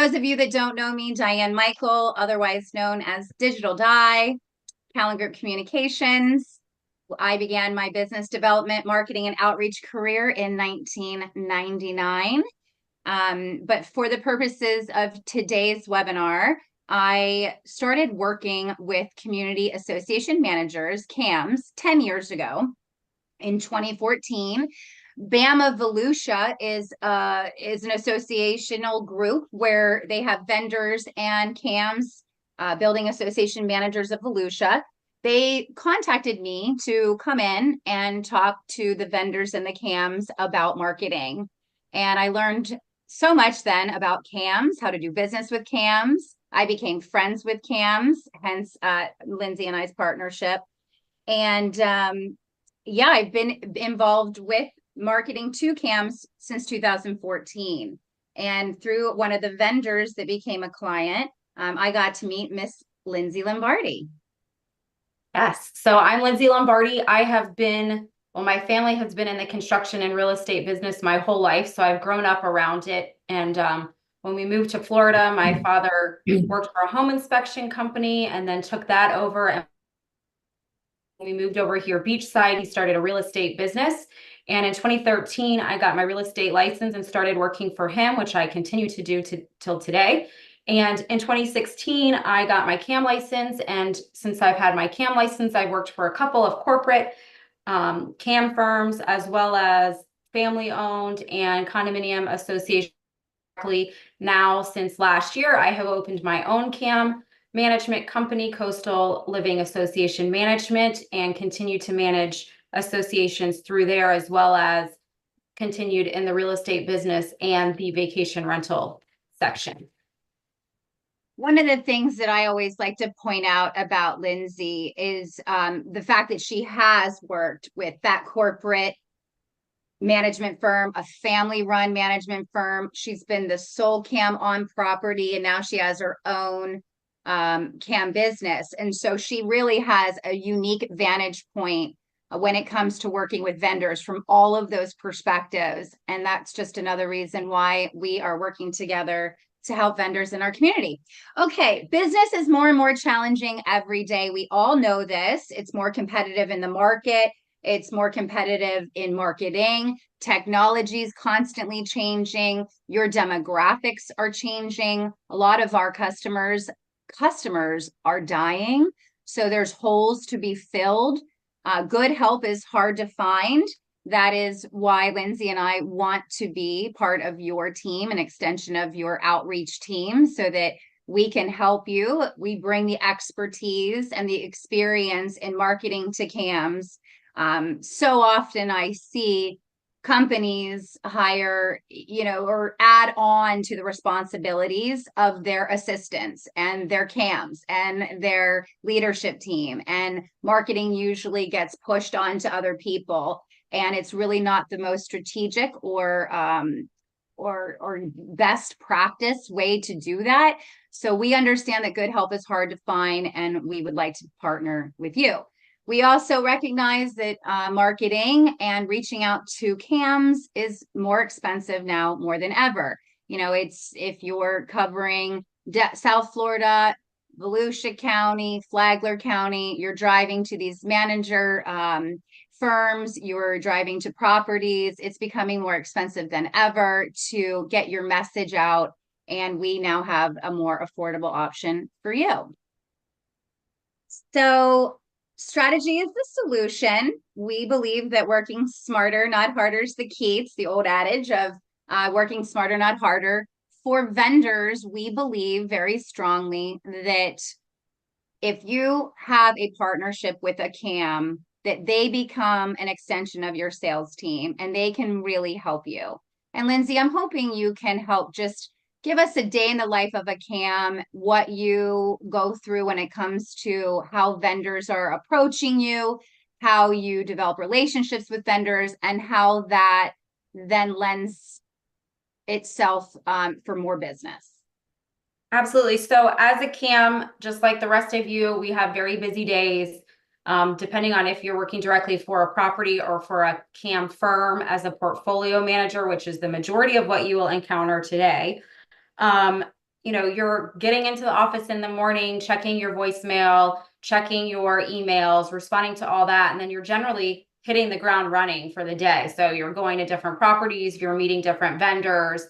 those of you that don't know me, Diane Michael, otherwise known as Digital Di, Callan Group Communications. I began my business development, marketing, and outreach career in 1999. But for the purposes of today's webinar, I started working with community association managers, CAMs, 10 years ago in 2014. BAMA Volusia is an associational group where they have vendors and CAMs, building association managers of Volusia. They contacted me to come in and talk to the vendors and the CAMs about marketing. And I learned so much then about CAMs, how to do business with CAMs. I became friends with CAMs, hence Lindsay and I's partnership. And yeah, I've been involved with marketing to CAMs since 2014. And through one of the vendors that became a client, I got to meet Miss Lindsay Lombardi. Yes. So I'm Lindsay Lombardi. My family has been in the construction and real estate business my whole life. So I've grown up around it. And when we moved to Florida, my father worked for a home inspection company and then took that over. And we moved over here beachside. He started a real estate business. And in 2013, I got my real estate license and started working for him, which I continue to do till today. And in 2016, I got my CAM license. And since I've had my CAM license, I've worked for a couple of corporate CAM firms, as well as family-owned and condominium associations. Now, since last year, I have opened my own CAM management company, Coastal Living Association Management, and continue to manage associations through there, as well as continued in the real estate business and the vacation rental section. One of the things that I always like to point out about Lindsay is the fact that she has worked with that corporate management firm, a family-run management firm. She's been the sole CAM on property, and now she has her own CAM business. And so she really has a unique vantage point when it comes to working with vendors from all of those perspectives. And that's just another reason why we are working together to help vendors in our community. Okay, business is more and more challenging every day. We all know this. It's more competitive in the market. It's more competitive in marketing. Technology is constantly changing. Your demographics are changing. A lot of our customers are dying. So there's holes to be filled. Good help is hard to find. That is why Lindsay and I want to be part of your team, an extension of your outreach team, so that we can help you. We bring the expertise and the experience in marketing to CAMs. So often I see companies hire, or add on to the responsibilities of their assistants and their CAMs and their leadership team, and marketing usually gets pushed on to other people. And it's really not the most strategic or best practice way to do that. So we understand that good help is hard to find, and we would like to partner with you. We also recognize that marketing and reaching out to CAMs is more expensive now more than ever. It's if you're covering South Florida, Volusia County, Flagler County, you're driving to these manager firms, you're driving to properties, it's becoming more expensive than ever to get your message out. And we now have a more affordable option for you. So strategy is the solution. We believe that working smarter, not harder is the key. It's the old adage of working smarter, not harder. For vendors, we believe very strongly that if you have a partnership with a CAM, that they become an extension of your sales team and they can really help you. And Lindsay, I'm hoping you can help just give us a day in the life of a CAM, what you go through when it comes to how vendors are approaching you, how you develop relationships with vendors, and how that then lends itself for more business. Absolutely. So as a CAM, just like the rest of you, we have very busy days. Depending on if you're working directly for a property or for a CAM firm as a portfolio manager, which is the majority of what you will encounter today. you're getting into the office in the morning, checking your voicemail, checking your emails, responding to all that. And then you're generally hitting the ground running for the day. So you're going to different properties, you're meeting different vendors,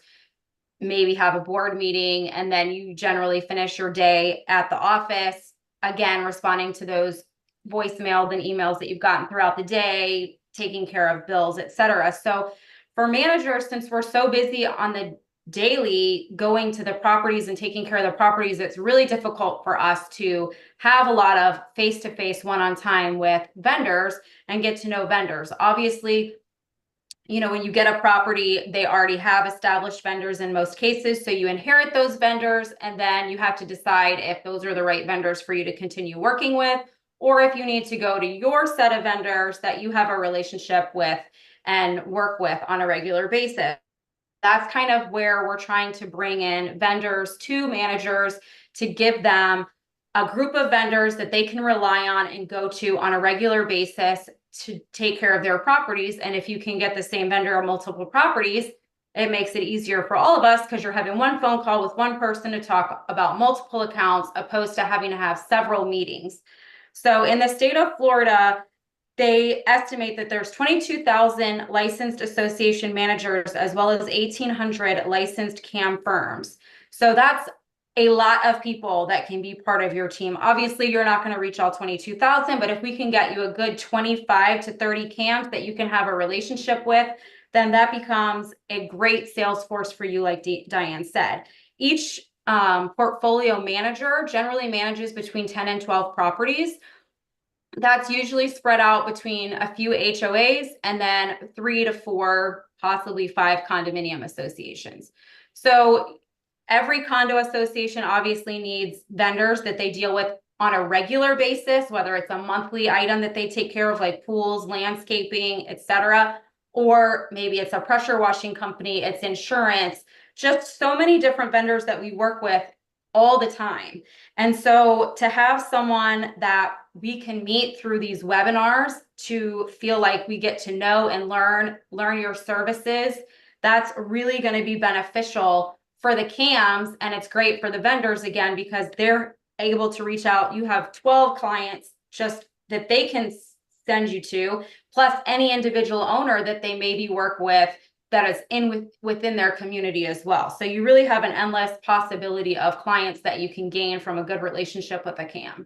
maybe have a board meeting, and then you generally finish your day at the office, again, responding to those voicemails and emails that you've gotten throughout the day, taking care of bills, etc. So for managers, since we're so busy on the daily going to the properties and taking care of the properties, it's really difficult for us to have a lot of face-to-face one-on time with vendors and get to know vendors. Obviously, when you get a property, they already have established vendors in most cases. So you inherit those vendors, and then you have to decide if those are the right vendors for you to continue working with, or if you need to go to your set of vendors that you have a relationship with and work with on a regular basis. That's kind of where we're trying to bring in vendors to managers to give them a group of vendors that they can rely on and go to on a regular basis to take care of their properties. And if you can get the same vendor on multiple properties, it makes it easier for all of us because you're having one phone call with one person to talk about multiple accounts opposed to having to have several meetings. So in the state of Florida, they estimate that there's 22,000 licensed association managers as well as 1,800 licensed CAM firms. So that's a lot of people that can be part of your team. Obviously, you're not going to reach all 22,000, but if we can get you a good 25 to 30 CAMs that you can have a relationship with, then that becomes a great sales force for you, like Diane said. Each portfolio manager generally manages between 10 and 12 properties. That's usually spread out between a few HOAs and then 3 to 4, possibly 5 condominium associations. So every condo association obviously needs vendors that they deal with on a regular basis, whether it's a monthly item that they take care of, like pools, landscaping, etc., or maybe it's a pressure washing company, it's insurance, just so many different vendors that we work with all the time. And so to have someone that we can meet through these webinars to feel like we get to know and learn your services, that's really going to be beneficial for the CAMs. And it's great for the vendors, again, because they're able to reach out. You have 12 clients just that they can send you to, plus any individual owner that they maybe work with that is within their community as well. So you really have an endless possibility of clients that you can gain from a good relationship with a CAM.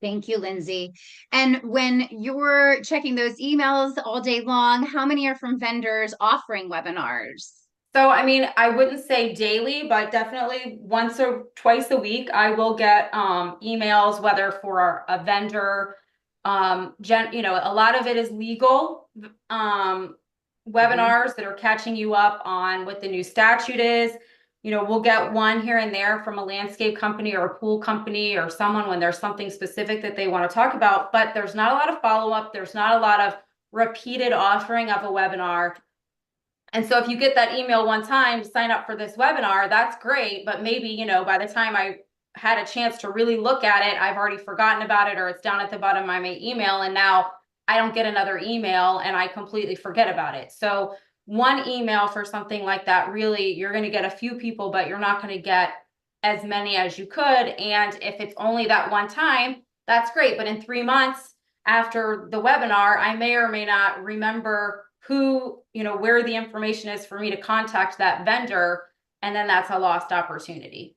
Thank you, Lindsay. And when you're checking those emails all day long, how many are from vendors offering webinars? So, I mean, I wouldn't say daily, but definitely once or twice a week, I will get emails, whether for a vendor, a lot of it is legal webinars that are catching you up on what the new statute is. We'll get one here and there from a landscape company or a pool company or someone when there's something specific that they want to talk about, but there's not a lot of follow-up. There's not a lot of repeated offering of a webinar. And so if you get that email one time to sign up for this webinar, that's great. But maybe, by the time I had a chance to really look at it, I've already forgotten about it, or it's down at the bottom of my email. And now I don't get another email and I completely forget about it. So one email for something like that, really, you're going to get a few people, but you're not going to get as many as you could. And if it's only that one time, that's great. But in 3 months after the webinar, I may or may not remember where the information is for me to contact that vendor. And then that's a lost opportunity.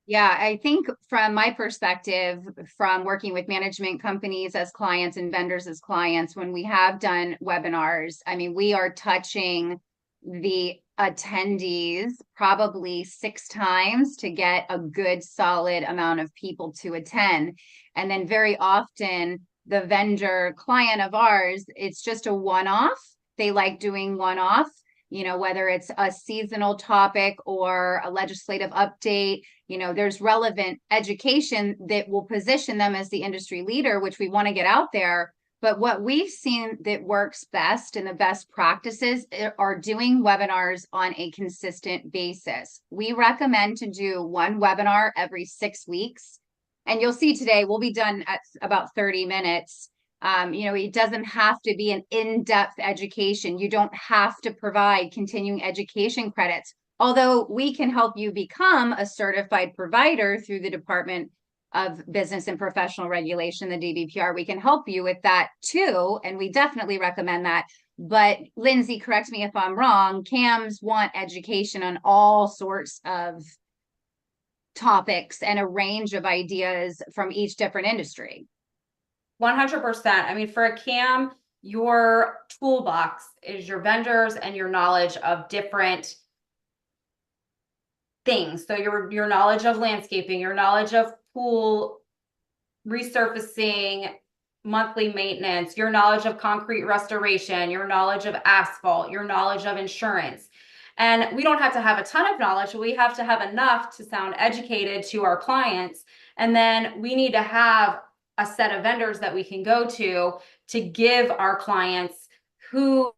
Yeah, I think from my perspective, from working with management companies as clients and vendors as clients, when we have done webinars, I mean, we are touching the attendees probably 6 times to get a good solid amount of people to attend. And then very often the vendor client of ours, it's just a one-off. They like doing one-off, whether it's a seasonal topic or a legislative update, there's relevant education that will position them as the industry leader, which we want to get out there. But what we've seen that works best and the best practices are doing webinars on a consistent basis. We recommend to do one webinar every 6 weeks. And you'll see today we'll be done at about 30 minutes. It doesn't have to be an in-depth education. You don't have to provide continuing education credits. although we can help you become a certified provider through the Department of Business and Professional Regulation, the DBPR, we can help you with that too. And we definitely recommend that. But Lindsay, correct me if I'm wrong, CAMs want education on all sorts of topics and a range of ideas from each different industry. 100%. I mean, for a CAM, your toolbox is your vendors and your knowledge of different things. So your knowledge of landscaping, your knowledge of pool resurfacing, monthly maintenance, your knowledge of concrete restoration, your knowledge of asphalt, your knowledge of insurance. And we don't have to have a ton of knowledge, but we have to have enough to sound educated to our clients. And then we need to have a set of vendors that we can go to give our clients who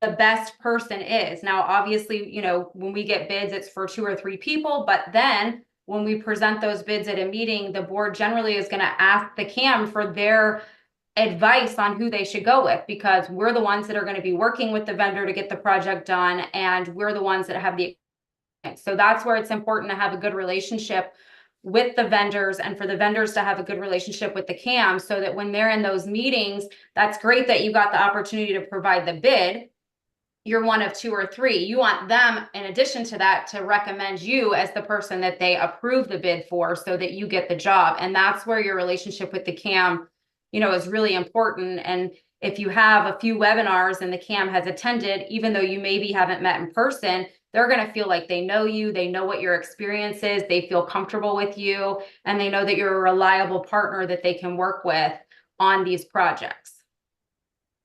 the best person is. Now, obviously, you know, when we get bids, it's for 2 or 3 people, but then when we present those bids at a meeting, the board generally is going to ask the CAM for their advice on who they should go with, because we're the ones that are going to be working with the vendor to get the project done, and we're the ones that have the experience. So that's where it's important to have a good relationship with the vendors, and for the vendors to have a good relationship with the CAM, so that when they're in those meetings, that's great that you got the opportunity to provide the bid. You're one of 2 or 3. You want them, in addition to that, to recommend you as the person that they approve the bid for, so that you get the job. And that's where your relationship with the CAM, you know, is really important. And if you have a few webinars and the CAM has attended, even though you maybe haven't met in person, they're going to feel like they know you, they know what your experience is, they feel comfortable with you, and they know that you're a reliable partner that they can work with on these projects.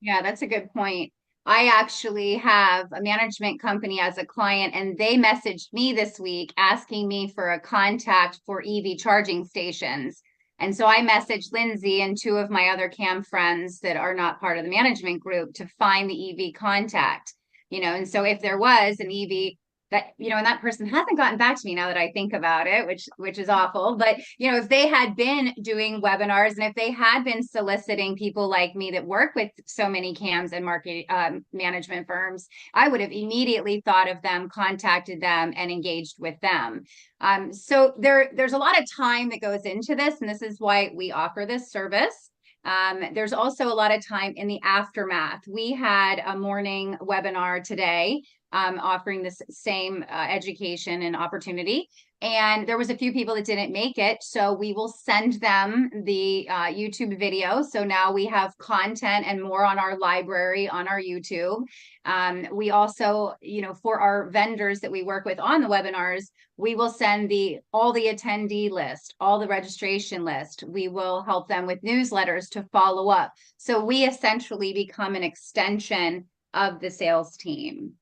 Yeah, that's a good point. I actually have a management company as a client, and they messaged me this week asking me for a contact for EV charging stations. And so I messaged Lindsay and 2 of my other CAM friends that are not part of the management group to find the EV contact, you know. And so if there was an EV that, you know, and that person hasn't gotten back to me now that I think about it, which is awful. But, you know, if they had been doing webinars and if they had been soliciting people like me that work with so many CAMs and market management firms, I would have immediately thought of them, contacted them, and engaged with them. So there's a lot of time that goes into this, and this is why we offer this service. There's also a lot of time in the aftermath. We had a morning webinar today offering this same education and opportunity. And there was a few people that didn't make it. So we will send them the YouTube video. So now we have content and more on our library on our YouTube. We also, you know, for our vendors that we work with on the webinars, we will send all the attendee list, all the registration list. We will help them with newsletters to follow up. So we essentially become an extension of the sales team.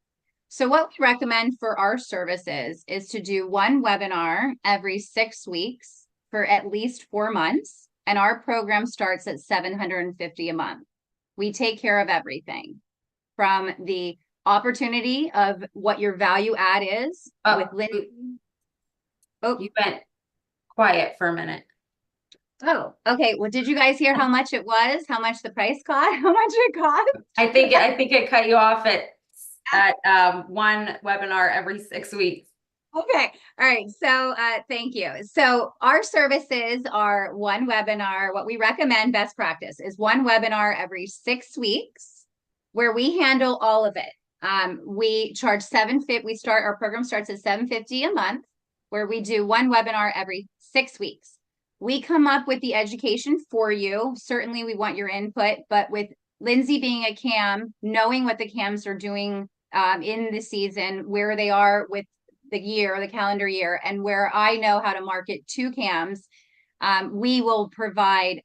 So what we recommend for our services is to do 1 webinar every 6 weeks for at least 4 months. And our program starts at $750 a month. We take care of everything from the opportunity of what your value add is with Lindsay. Oh, you went quiet for a minute. Oh, okay. Well, did you guys hear how much it was? How much the price cost? How much it cost? I think it cut you off at 1 webinar every 6 weeks. Okay. All right. So thank you. So our services are 1 webinar. What we recommend, best practice, is 1 webinar every 6 weeks where we handle all of it. We charge $750. Our program starts at $750 a month, where we do 1 webinar every 6 weeks. We come up with the education for you. Certainly we want your input, but with Lindsay being a CAM, knowing what the CAMs are doing in the season, where they are with the year, the calendar year, and where I know how to market to CAMs, we will provide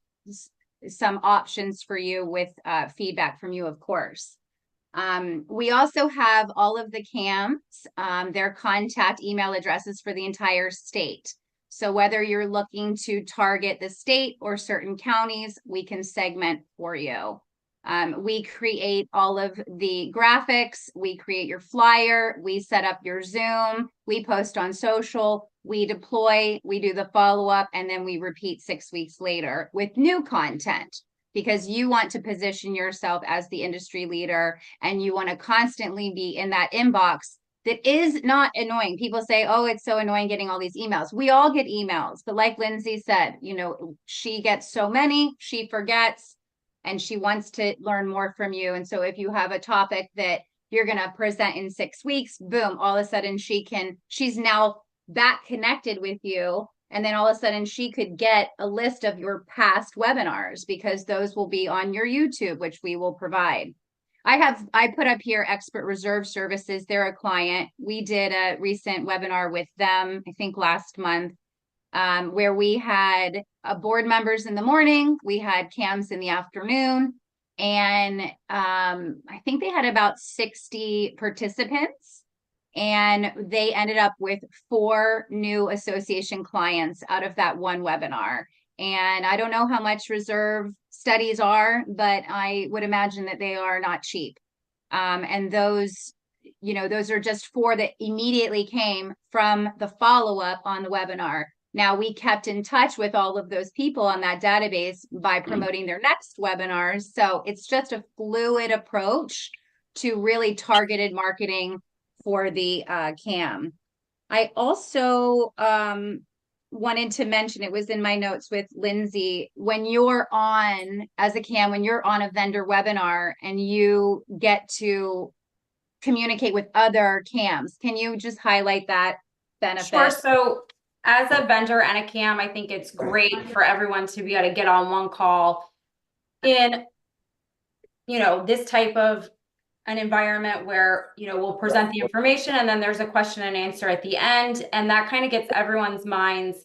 some options for you with feedback from you, of course. We also have all of the CAMs, their contact email addresses for the entire state. So whether you're looking to target the state or certain counties, we can segment for you. We create all of the graphics, we create your flyer, we set up your Zoom, we post on social, we deploy, we do the follow-up, and then we repeat 6 weeks later with new content, because you want to position yourself as the industry leader and you want to constantly be in that inbox that is not annoying. People say, oh, it's so annoying getting all these emails. We all get emails, but like Lindsay said, you know, she gets so many, she forgets, and she wants to learn more from you. And so if you have a topic that you're going to present in 6 weeks, boom, all of a sudden she's now that connected with you. And then all of a sudden she could get a list of your past webinars because those will be on your YouTube, which we will provide. I put up here Expert Reserve Services. They're a client. We did a recent webinar with them, I think last month, where we had board members in the morning, we had CAMs in the afternoon, and I think they had about 60 participants, and they ended up with 4 new association clients out of that one webinar. And I don't know how much reserve studies are, but I would imagine that they are not cheap. And those, you know, those are just 4 that immediately came from the follow-up on the webinar. Now, we kept in touch with all of those people on that database by promoting their next webinars. So it's just a fluid approach to really targeted marketing for the CAM. I also wanted to mention, it was in my notes with Lindsay, when you're on as a CAM, when you're on a vendor webinar and you get to communicate with other CAMs, can you just highlight that benefit? Sure. So as a vendor and a CAM, I think it's great for everyone to be able to get on one call in, you know, this type of an environment where, you know, we'll present the information and then there's a question and answer at the end. And that kind of gets everyone's minds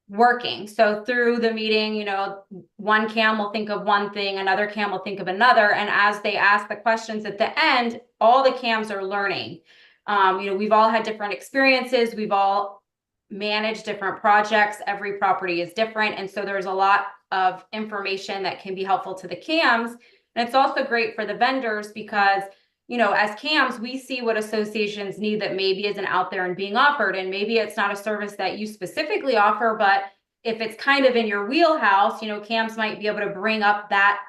working. So through the meeting, you know, one CAM will think of one thing, another CAM will think of another. And as they ask the questions at the end, all the CAMs are learning. You know, we've all had different experiences. We've all managed different projects. Every property is different. And so there's a lot of information that can be helpful to the CAMs. And it's also great for the vendors because, you know, as CAMs, we see what associations need that maybe isn't out there and being offered. And maybe it's not a service that you specifically offer, but if it's kind of in your wheelhouse, you know, CAMs might be able to bring up that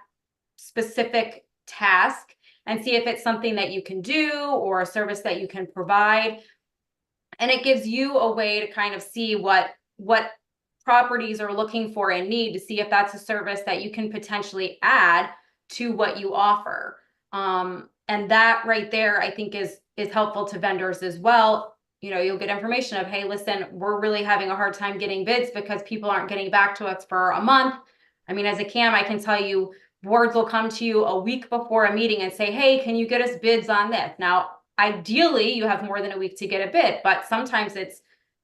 specific task and see if it's something that you can do or a service that you can provide. And it gives you a way to kind of see what properties are looking for and need to see if that's a service that you can potentially add to what you offer. And that right there, I think is helpful to vendors as well. You know, you'll get information of, hey, listen, we're really having a hard time getting bids because people aren't getting back to us for a month. I mean, as a CAM, I can tell you, boards will come to you a week before a meeting and say, hey, can you get us bids on this? Now, ideally, you have more than a week to get a bid, but sometimes it's,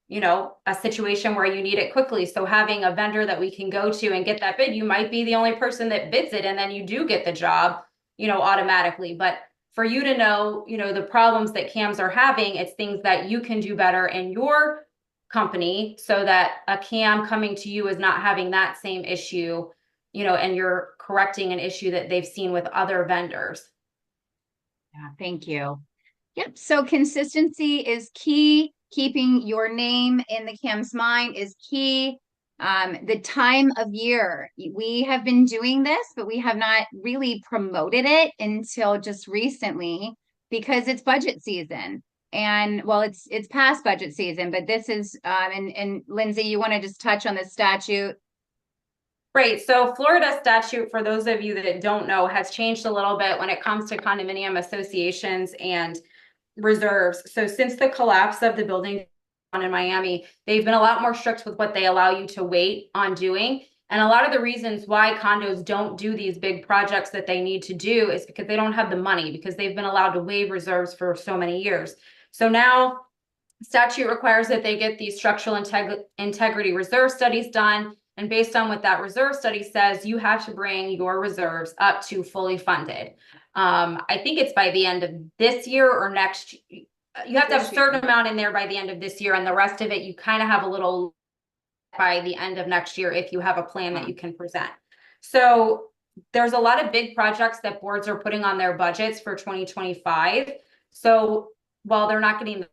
you know, a situation where you need it quickly. So having a vendor that we can go to and get that bid, you might be the only person that bids it, and then you do get the job, you know, automatically. But for you to know, you know, the problems that CAMs are having, it's things that you can do better in your company so that a CAM coming to you is not having that same issue, you know, and you're correcting an issue that they've seen with other vendors. Yeah, thank you. Yep. So consistency is key. Keeping your name in the CAM's mind is key. The time of year, we have been doing this, but we have not really promoted it until just recently because it's budget season. And well, it's past budget season, but this is, and Lindsay, you want to just touch on the statute? Right. So Florida statute, for those of you that don't know, has changed a little bit when it comes to condominium associations and reserves. So since the collapse of the building in Miami, they've been a lot more strict with what they allow you to wait on doing. And a lot of the reasons why condos don't do these big projects that they need to do is because they don't have the money, because they've been allowed to waive reserves for so many years. So now statute requires that they get these structural integrity reserve studies done. And based on what that reserve study says, you have to bring your reserves up to fully funded. I think it's by the end of this year or next. You have to have a certain amount in there by the end of this year, and the rest of it, you kind of have a little by the end of next year if you have a plan that you can present. So there's a lot of big projects that boards are putting on their budgets for 2025. So while they're not getting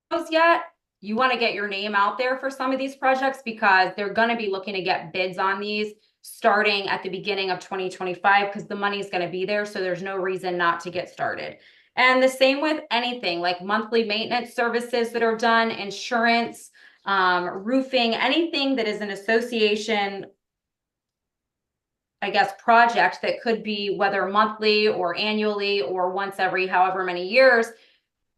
those yet, you want to get your name out there for some of these projects because they're going to be looking to get bids on these starting at the beginning of 2025 because the money is going to be there. So there's no reason not to get started. And the same with anything like monthly maintenance services that are done, insurance, roofing, anything that is an association, I guess, project that could be whether monthly or annually or once every however many years.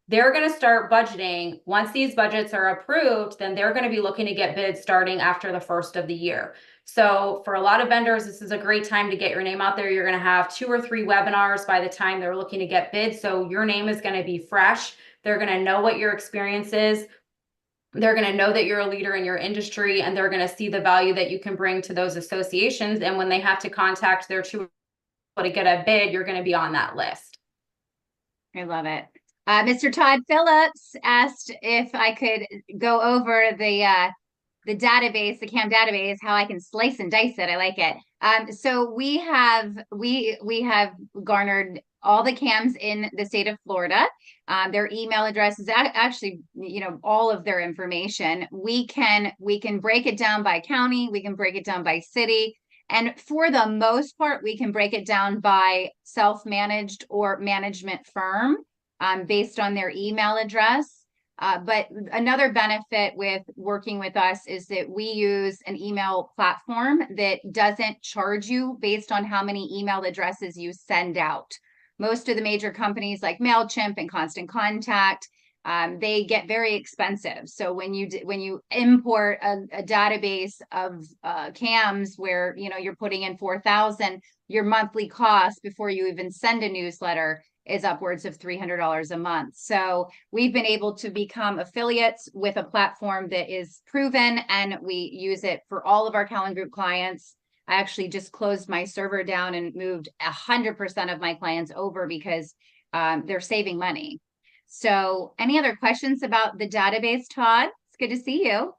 They're going to start budgeting. Once these budgets are approved, then they're going to be looking to get bids starting after the first of the year. So for a lot of vendors, this is a great time to get your name out there. You're going to have 2 or 3 webinars by the time they're looking to get bids. So your name is going to be fresh. They're going to know what your experience is. They're going to know that you're a leader in your industry, and they're going to see the value that you can bring to those associations. And when they have to contact their to get a bid, you're going to be on that list. I love it. Mr. Todd Phillips asked if I could go over the database, the CAM database, how I can slice and dice it. I like it. So we have garnered all the CAMs in the state of Florida. Their email addresses, actually, all of their information. We can break it down by county. We can break it down by city. And for the most part, we can break it down by self-managed or management firm based on their email address. But another benefit with working with us is that we use an email platform that doesn't charge you based on how many email addresses you send out. Most of the major companies like MailChimp and Constant Contact, they get very expensive. So when you import a database of CAMs where you're putting in 4,000, your monthly cost before you even send a newsletter is upwards of $300 a month. So we've been able to become affiliates with a platform that is proven, and we use it for all of our Callan Group clients. I actually just closed my server down and moved 100% of my clients over because they're saving money. So any other questions about the database, Todd? It's good to see you.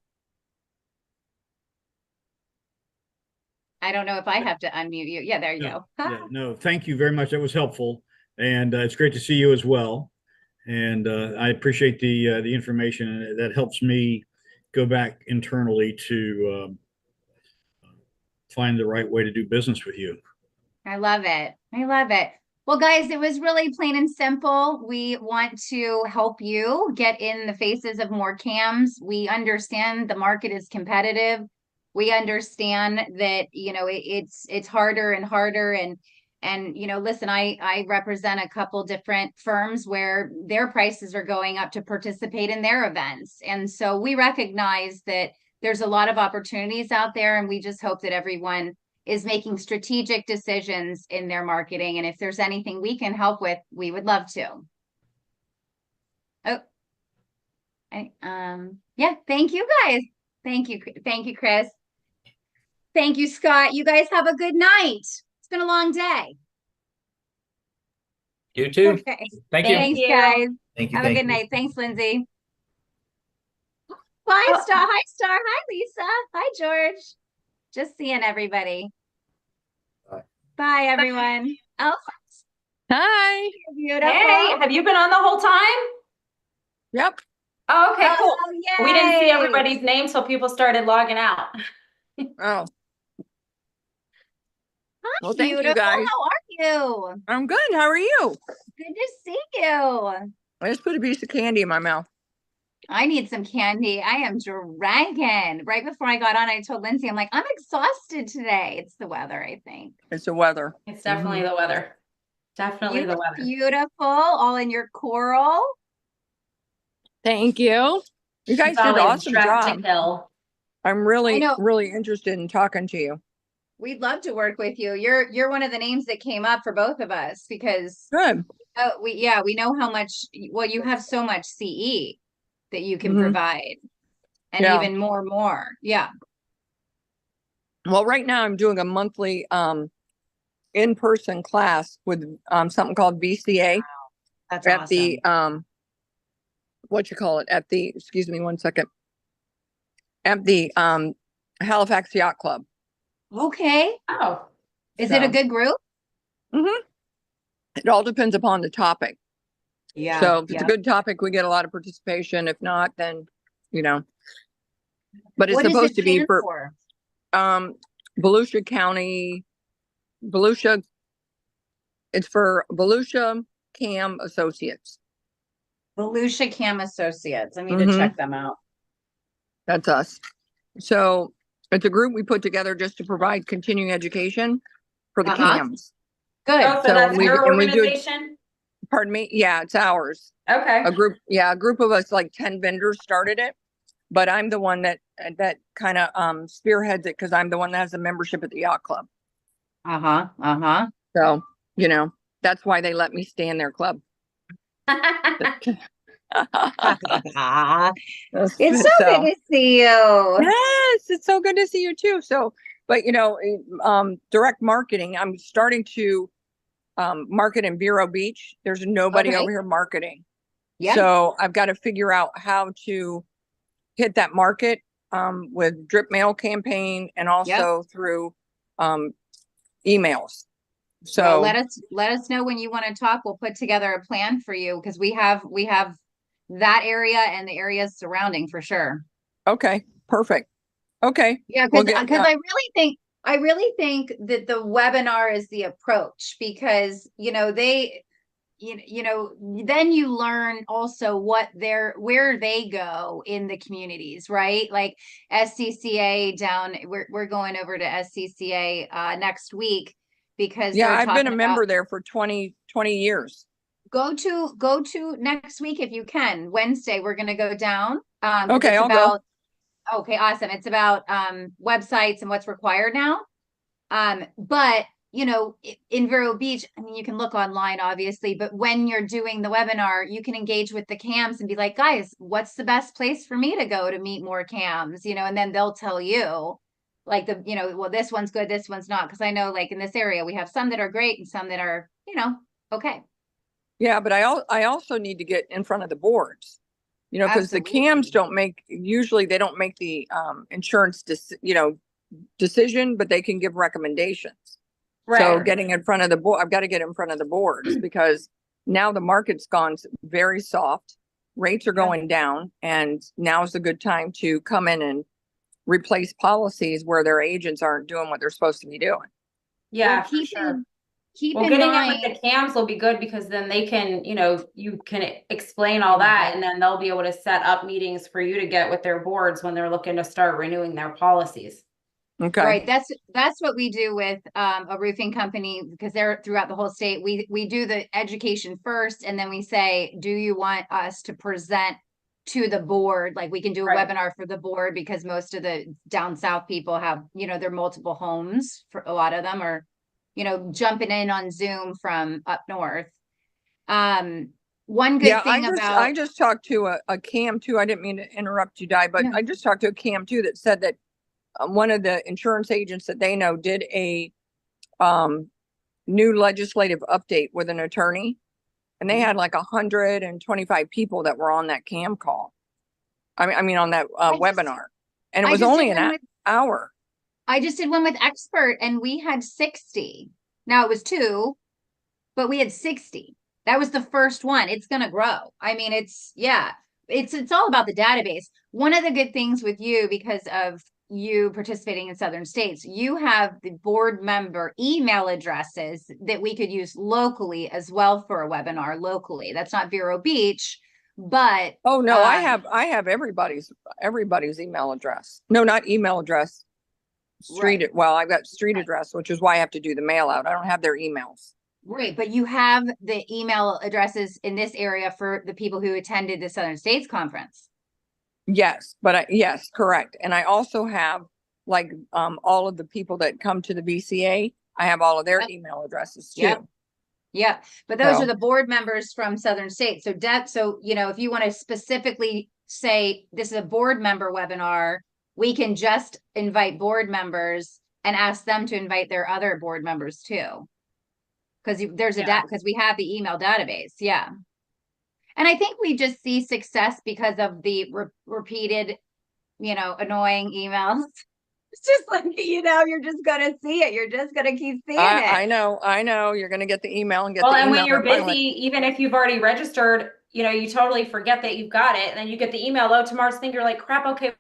I don't know if I have to unmute you. Yeah, there you go. No, thank you very much. That was helpful. And it's great to see you as well. And I appreciate the information, and that helps me go back internally to find the right way to do business with you. I love it. I love it. Well, guys, it was really plain and simple. We want to help you get in the faces of more CAMs. We understand the market is competitive. We understand that, it's harder and harder. And listen, I represent a couple different firms where their prices are going up to participate in their events. And so we recognize that there's a lot of opportunities out there, and we just hope that everyone is making strategic decisions in their marketing. And if there's anything we can help with, we would love to. Yeah, thank you guys. Thank you. Thank you, Chris. Thank you, Scott. You guys have a good night. It's been a long day. You too. Okay. Thank you. Thanks, guys. Thank you. Have a good night. Thanks, Lindsay. Bye, Star. Hi, Star. Hi, Lisa. Hi, George. Just seeing everybody. Bye. Bye, everyone. Oh, Hi. beautiful. Hey, have you been on the whole time? Yep. Oh, okay, cool. Yay. We didn't see everybody's name till people started logging out. Oh, Hi, well, thank you, beautiful. guys. How are you? I'm good. How are you? Good to see you. I just put a piece of candy in my mouth. I need some candy. I am dragging. Right before I got on, I told Lindsay, I'm like, I'm exhausted today. It's the weather, I think. It's the weather. It's definitely the weather. Definitely You the look weather. beautiful, all in your coral. Thank you. You guys She's did an always awesome dressed to job. kill. I'm really, know. really interested in talking to you. We'd love to work with you. You're one of the names that came up for both of us because Good. we know how much, well, you have so much CE that you can Mhm. provide, and Yeah. even more. Yeah. Well, right now I'm doing a monthly in-person class with something called VCA That's at awesome. the excuse me one second, at the Halifax Yacht Club. Okay. Oh, Is it a So- good group? It all depends upon the topic. Yeah. So if it's a good topic, we get a lot of participation. If not, then, but it's What does supposed it to be stand for Volusia County, Volusia. It's for Volusia, Cam Associates. Volusia Cam Associates. I need to check them out. That's us. So it's a group we put together just to provide continuing education for the cams. Good. Oh, so So that's we- your and we do- organization? Pardon me? Yeah, it's ours. Okay. A group of us, like 10 vendors started it, but I'm the one that kind of spearheads it because I'm the one that has a membership at the yacht club. So, you know, that's why they let me stay in their club. It's so good to see you. Yes, it's so good to see you too. So, but you know, direct marketing, I'm starting to market in Vero Beach. There's nobody Okay. over here marketing. Yeah. So I've got to figure out how to hit that market with drip mail campaign and also through emails. So Well, let us know when you want to talk. We'll put together a plan for you because we have that area and the areas surrounding for sure. okay, perfect. Okay. Yeah, We'll because get- I really think that the webinar is the approach because then you learn also where they go in the communities, right? Like SCCA down, we're going over to SCCA next week because yeah, they're I've been a talking member about, there for 20 years. go to next week if you can. Wednesday we're going to go down. 'Cause Okay, it's I'll go. about okay, awesome. It's about websites and what's required now. But in Vero Beach, I mean, you can look online, obviously, but when you're doing the webinar, you can engage with the cams and be like, guys, what's the best place for me to go to meet more cams? And then they'll tell you like well, this one's good, this one's not. Cause I know like in this area, we have some that are great and some that are, okay. Yeah, but I also need to get in front of the boards, because the cams usually they don't make the insurance, decision, but they can give recommendations. Right. So getting in front of the board, I've got to get in front of the boards because now the market's gone very soft. Rates are going down and now's a good time to come in and replace policies where their agents aren't doing what they're supposed to be doing. Yeah, Well, for sure. keep Well, in getting mind, in with the cams will be good because then they can, you can explain all that and then they'll be able to set up meetings for you to get with their boards when they're looking to start renewing their policies. Okay. right. That's what we do with a roofing company because they're throughout the whole state. We do the education first and then we say, do you want us to present to the board? Like we can do a Right. webinar for the board because most of the down south people have, their multiple homes. For a lot of them are, jumping in on Zoom from up north. One good thing I just talked to a cam too. I didn't mean to interrupt you, Di, but No. I just talked to a cam too that said that one of the insurance agents that they know did a new legislative update with an attorney, and they had like 125 people that were on that cam call. I mean on that webinar, and it was only an hour. I just did one with expert and we had 60. Now it was 2, but we had 60. That was the first one. It's going to grow. I mean, it's all about the database. One of the good things with you, because of you participating in Southern states, you have the board member email addresses that we could use locally as well for a webinar locally. That's not Vero Beach, but oh no, I have everybody's email address. No, not email address. Well, I've got street address, which is why I have to do the mail out. I don't have their emails. Right, but you have the email addresses in this area for the people who attended the Southern States Conference. Yes, but yes, correct. And I also have like all of the people that come to the BCA. I have all of their email addresses too. Yeah, but those are the board members from Southern States. So if you want to specifically say this is a board member webinar, we can just invite board members and ask them to invite their other board members too. Because because we have the email database. Yeah. And I think we just see success because of the repeated, annoying emails. It's just like, you're just going to see it. You're just going to keep seeing it. I know. You're going to get the email and get the email. Well, and when you're busy, even if you've already registered, you totally forget that you've got it. And then you get the email, tomorrow's thing. You're like, crap. Okay.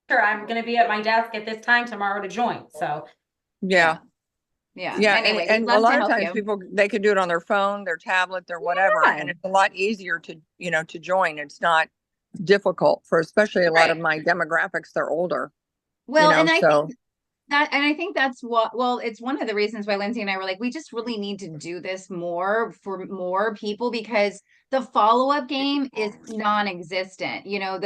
Sure. I'm going to be at my desk at this time tomorrow to join. So. Yeah. Yeah. Yeah, Anyway, we'd and a love to lot of help times you. people, they could do it on their phone, their tablet, their whatever, Yeah. and it's a lot easier to, to join. It's not difficult for especially a lot of my demographics, they're older, Well, and I so. think I think that's what, well, it's one of the reasons why Lindsay and I were like, we just really need to do this more for more people, because the follow-up game is non-existent. You know,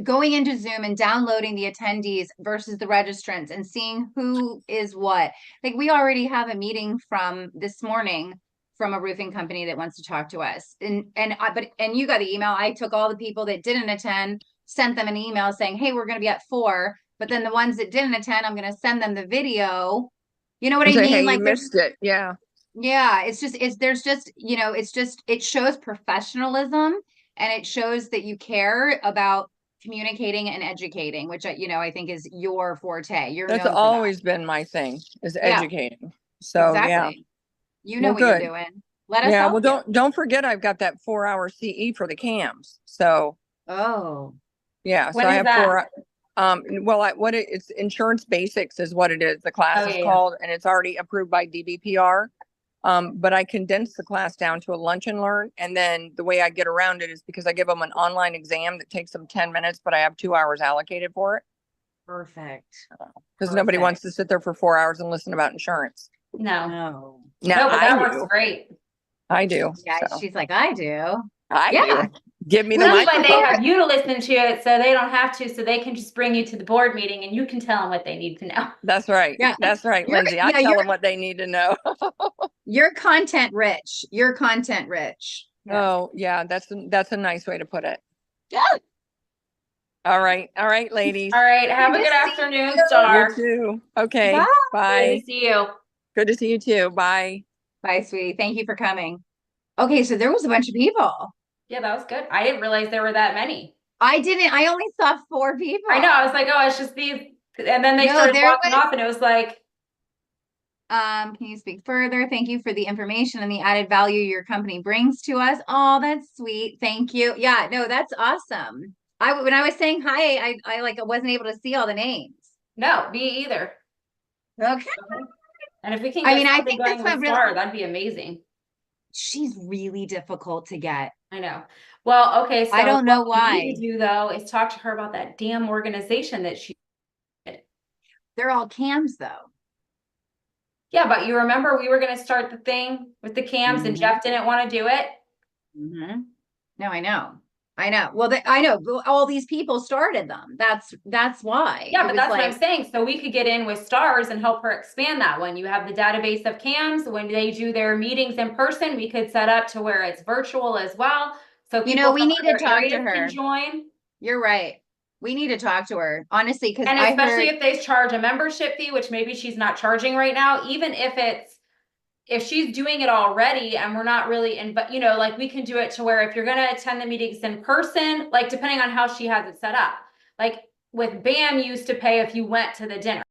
going into Zoom and downloading the attendees versus the registrants and seeing who is what. Like, we already have a meeting from this morning from a roofing company that wants to talk to us. And you got the email. I took all the people that didn't attend, sent them an email saying, hey, we're going to be at 4. But then the ones that didn't attend, I'm going to send them the video. You know what I Say, mean? hey, Like, you missed it. Yeah. Yeah, there's just, it shows professionalism, and it shows that you care about communicating and educating, which I think is your forte. You're That's known for that. always been my thing, is Yeah. So, yeah. Exactly. You know Well, what you're good. doing. Let us Yeah, help well, you. don't forget, I've got that 4-hour CE for the cams. So, Oh, yeah, so When I is have that? 4, well, it's insurance basics is what it is. The class Oh, is yeah, yeah. called, and it's already approved by DBPR. But I condensed the class down to a lunch and learn. And then the way I get around it is because I give them an online exam that takes them 10 minutes, but I have 2 hours allocated for it. perfect. Because nobody wants to sit there for 4 hours and listen about insurance. No, No. Now, no, but that I works do. great. I do. Yeah, So, she's like, I do. I Yeah. do. Give me the That's why they microphone. have you to listen to it, so they don't have to, so they can just bring you to the board meeting and you can tell them what they need to know. That's right. Yeah. That's right, You're- Lindsay. I yeah, tell you're- them what they need to know. You're content rich. You're content rich. Oh, yeah, that's a nice way to put it. Yeah. All right, ladies. All right, have a Good good to see afternoon, you. Star. You too. Okay. Bye. Good Bye. to see you. Good to see you too. Bye. Bye, sweetie. Thank you for coming. Okay, so there was a bunch of people. Yeah, that was good. I didn't realize there were that many. I only saw 4 people. I know, I was like, oh, it's just these, and then they No, started there walking was- off and it was like, Can you speak further? Thank you for the information and the added value your company brings to us. Oh, that's sweet. Thank you. Yeah, no, that's awesome. When I was saying hi, I like, I wasn't able to see all the names. no, me either. Okay. And if we can I get mean, I something think going that's with what really- Star, that'd be amazing. She's really difficult to get. I know. Well, okay, so I don't know what we need why. to do though is talk to her about that damn organization that she. They're all cams though. Yeah, but you remember we were gonna start the thing with the cams and Mhm. Jeff didn't want to do it. Mm-hmm. No, I know. Well, I know all these people started them. That's why. Yeah, It but was that's what like, I'm saying. So we could get in with Stars and help her expand that one. You have the database of cams. When they do their meetings in person, we could set up to where it's virtual as well. So we people from need to other talk to areas her. can join. You're right. We need to talk to her, honestly, because And I especially heard if they charge a membership fee, which maybe she's not charging right now, even if she's doing it already and we're not really in, but like we can do it to where if you're going to attend the meetings in person, like depending on how she has it set up, like with BAM, you used to pay if you went to the dinner.